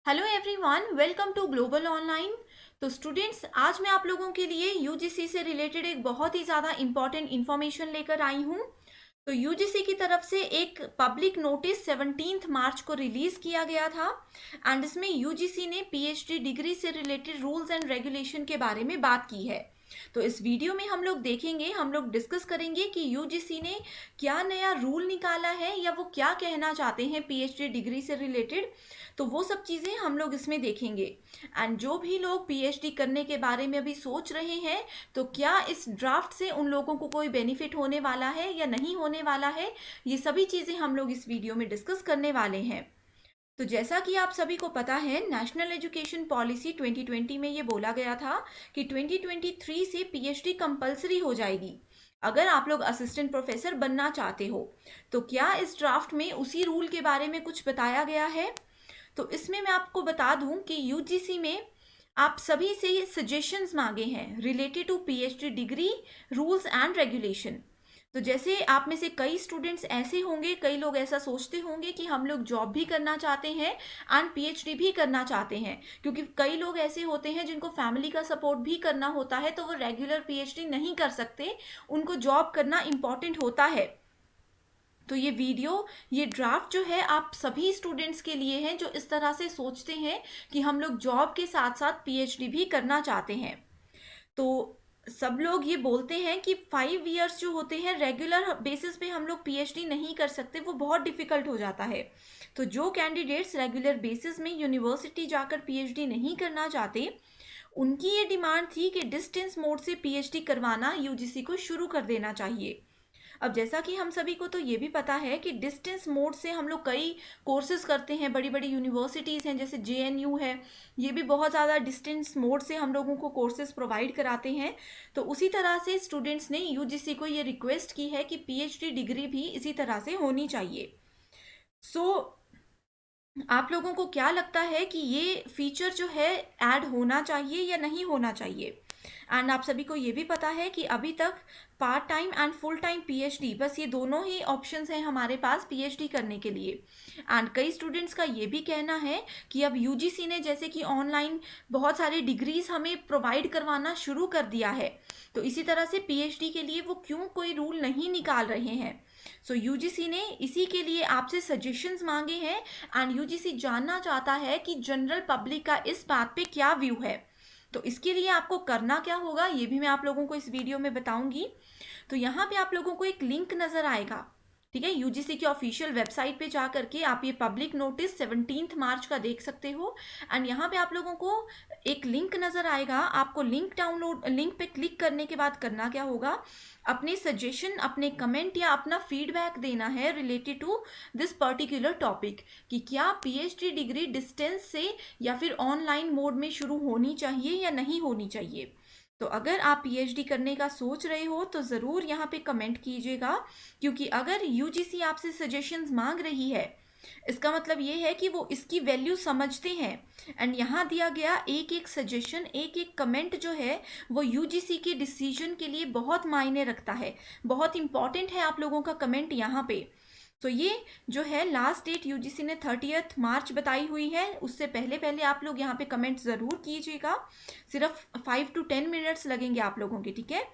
Hello everyone, welcome to global online. तो students, आज मैं आप लोगों के लिए यूजीसी से रिलेटेड एक बहुत ही ज़्यादा इम्पॉर्टेंट इन्फॉर्मेशन लेकर आई हूँ। तो यूजीसी की तरफ से एक पब्लिक नोटिस 17 मार्च को रिलीज़ किया गया था एंड इसमें यूजीसी ने पीएचडी डिग्री से रिलेटेड रूल्स एंड रेगुलेशन के बारे में बात की है। तो इस वीडियो में हम लोग देखेंगे, हम लोग डिस्कस करेंगे कि यूजीसी ने क्या नया रूल निकाला है या वो क्या कहना चाहते हैं पीएचडी डिग्री से रिलेटेड। तो वो सब चीज़ें हम लोग इसमें देखेंगे। एंड जो भी लोग पीएचडी करने के बारे में अभी सोच रहे हैं, तो क्या इस ड्राफ्ट से उन लोगों को कोई बेनिफिट होने वाला है या नहीं होने वाला है, ये सभी चीज़ें हम लोग इस वीडियो में डिस्कस करने वाले हैं। तो जैसा कि आप सभी को पता है, नेशनल एजुकेशन पॉलिसी 2020 में ये बोला गया था कि 2023 से पीएचडी कंपलसरी हो जाएगी अगर आप लोग असिस्टेंट प्रोफेसर बनना चाहते हो। तो क्या इस ड्राफ्ट में उसी रूल के बारे में कुछ बताया गया है? तो इसमें मैं आपको बता दूं कि यूजीसी में आप सभी से ये सजेशंस मांगे हैं related to PhD degree rules and regulation. तो जैसे आप में से कई स्टूडेंट्स ऐसे होंगे, कई लोग ऐसा सोचते होंगे कि हम लोग जॉब भी करना चाहते हैं एंड पीएचडी भी करना चाहते हैं, क्योंकि कई लोग ऐसे होते हैं जिनको फैमिली का सपोर्ट भी करना होता है, तो वो रेगुलर पीएचडी नहीं कर सकते, उनको जॉब करना इम्पॉर्टेंट होता है। तो ये ड्राफ्ट जो है आप सभी स्टूडेंट्स के लिए है जो इस तरह से सोचते हैं कि हम लोग जॉब के साथ साथ पीएचडी भी करना चाहते हैं। तो सब लोग ये बोलते हैं कि 5 इयर्स जो होते हैं रेगुलर बेसिस पे हम लोग पीएचडी नहीं कर सकते, वो बहुत डिफिकल्ट हो जाता है। तो जो कैंडिडेट्स रेगुलर बेसिस में यूनिवर्सिटी जाकर पीएचडी नहीं करना चाहते, उनकी ये डिमांड थी कि डिस्टेंस मोड से पीएचडी करवाना यूजीसी को शुरू कर देना चाहिए। अब जैसा कि हम सभी को तो ये भी पता है कि डिस्टेंस मोड से हम लोग कई कोर्सेज करते हैं, बड़ी बड़ी यूनिवर्सिटीज़ हैं जैसे जेएनयू है, ये भी बहुत ज़्यादा डिस्टेंस मोड से हम लोगों को कोर्सेज प्रोवाइड कराते हैं। तो उसी तरह से स्टूडेंट्स ने यूजीसी को ये रिक्वेस्ट की है कि पीएचडी डिग्री भी इसी तरह से होनी चाहिए। आप लोगों को क्या लगता है कि ये फीचर जो है ऐड होना चाहिए या नहीं होना चाहिए? एंड आप सभी को ये भी पता है कि अभी तक part time and full time PhD, बस ये दोनों ही ऑप्शंस हैं हमारे पास पीएचडी करने के लिए। एंड कई स्टूडेंट्स का ये भी कहना है कि अब यूजीसी ने जैसे कि ऑनलाइन बहुत सारी डिग्रीज हमें प्रोवाइड करवाना शुरू कर दिया है, तो इसी तरह से पीएचडी के लिए वो क्यों कोई रूल नहीं निकाल रहे हैं। सो यूजीसी ने इसी के लिए आपसे सजेशंस मांगे हैं एंड यूजीसी जानना चाहता है कि जनरल पब्लिक का इस बात पे क्या व्यू है। तो इसके लिए आपको करना क्या होगा, ये भी मैं आप लोगों को इस वीडियो में बताऊंगी। तो यहाँ पे आप लोगों को एक लिंक नज़र आएगा, ठीक है, यूजीसी के ऑफिशियल वेबसाइट पे जा करके आप ये पब्लिक नोटिस 17 मार्च का देख सकते हो। एंड यहाँ पे आप लोगों को एक लिंक नज़र आएगा, आपको लिंक पे क्लिक करने के बाद करना क्या होगा, अपने सजेशन, अपने कमेंट या अपना फीडबैक देना है related to this particular topic कि क्या पीएचडी डिग्री डिस्टेंस से या फिर ऑनलाइन मोड में शुरू होनी चाहिए या नहीं होनी चाहिए। तो अगर आप पीएचडी करने का सोच रहे हो तो ज़रूर यहाँ पे कमेंट कीजिएगा, क्योंकि अगर यूजीसी आपसे सजेशंस मांग रही है, इसका मतलब ये है कि वो इसकी वैल्यू समझते हैं। एंड यहाँ दिया गया एक एक सजेशन, एक एक कमेंट जो है वो यूजीसी के डिसीजन के लिए बहुत मायने रखता है, बहुत इंपॉर्टेंट है आप लोगों का कमेंट यहाँ पे। तो ये जो है लास्ट डेट यूजीसी ने 30 मार्च बताई हुई है, उससे पहले पहले आप लोग यहाँ पे कमेंट ज़रूर कीजिएगा। सिर्फ 5 to 10 मिनट्स लगेंगे आप लोगों के, ठीक है।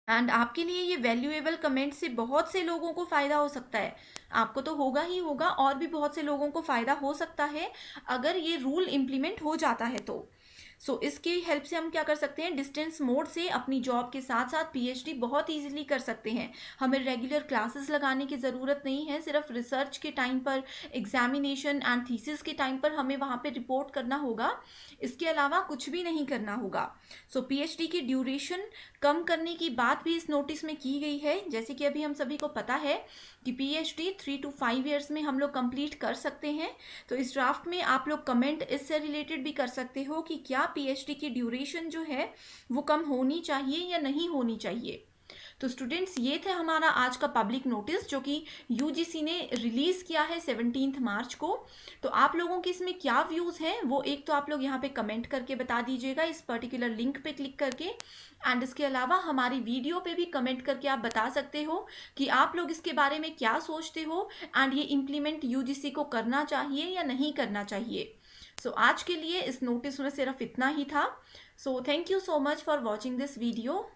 एंड आपके लिए ये वैल्यूएबल कमेंट से बहुत से लोगों को फ़ायदा हो सकता है, आपको तो होगा ही होगा, और भी बहुत से लोगों को फ़ायदा हो सकता है अगर ये रूल इम्प्लीमेंट हो जाता है तो। इसकी हेल्प से हम क्या कर सकते हैं, डिस्टेंस मोड से अपनी जॉब के साथ साथ पीएचडी बहुत इजीली कर सकते हैं। हमें रेगुलर क्लासेस लगाने की ज़रूरत नहीं है, सिर्फ रिसर्च के टाइम पर, एग्जामिनेशन एंड थीसिस के टाइम पर हमें वहाँ पे रिपोर्ट करना होगा, इसके अलावा कुछ भी नहीं करना होगा। पीएचडी की ड्यूरेशन कम करने की बात भी इस नोटिस में की गई है। जैसे कि अभी हम सभी को पता है कि पीएचडी 3 to 5 इयर्स में हम लोग कंप्लीट कर सकते हैं। तो इस ड्राफ्ट में आप लोग कमेंट इससे रिलेटेड भी कर सकते हो कि क्या पीएचडी की ड्यूरेशन जो है वो कम होनी चाहिए या नहीं होनी चाहिए। तो स्टूडेंट्स, ये थे हमारा आज का पब्लिक नोटिस जो कि यूजीसी ने रिलीज़ किया है 17 मार्च को। तो आप लोगों के इसमें क्या व्यूज़ हैं वो एक तो आप लोग यहाँ पे कमेंट करके बता दीजिएगा, इस पर्टिकुलर लिंक पे क्लिक करके। एंड इसके अलावा हमारी वीडियो पे भी कमेंट करके आप बता सकते हो कि आप लोग इसके बारे में क्या सोचते हो एंड ये इम्प्लीमेंट यूजीसी को करना चाहिए या नहीं करना चाहिए। सो आज के लिए इस नोटिस में सिर्फ इतना ही था। So thank you so much for watching this video.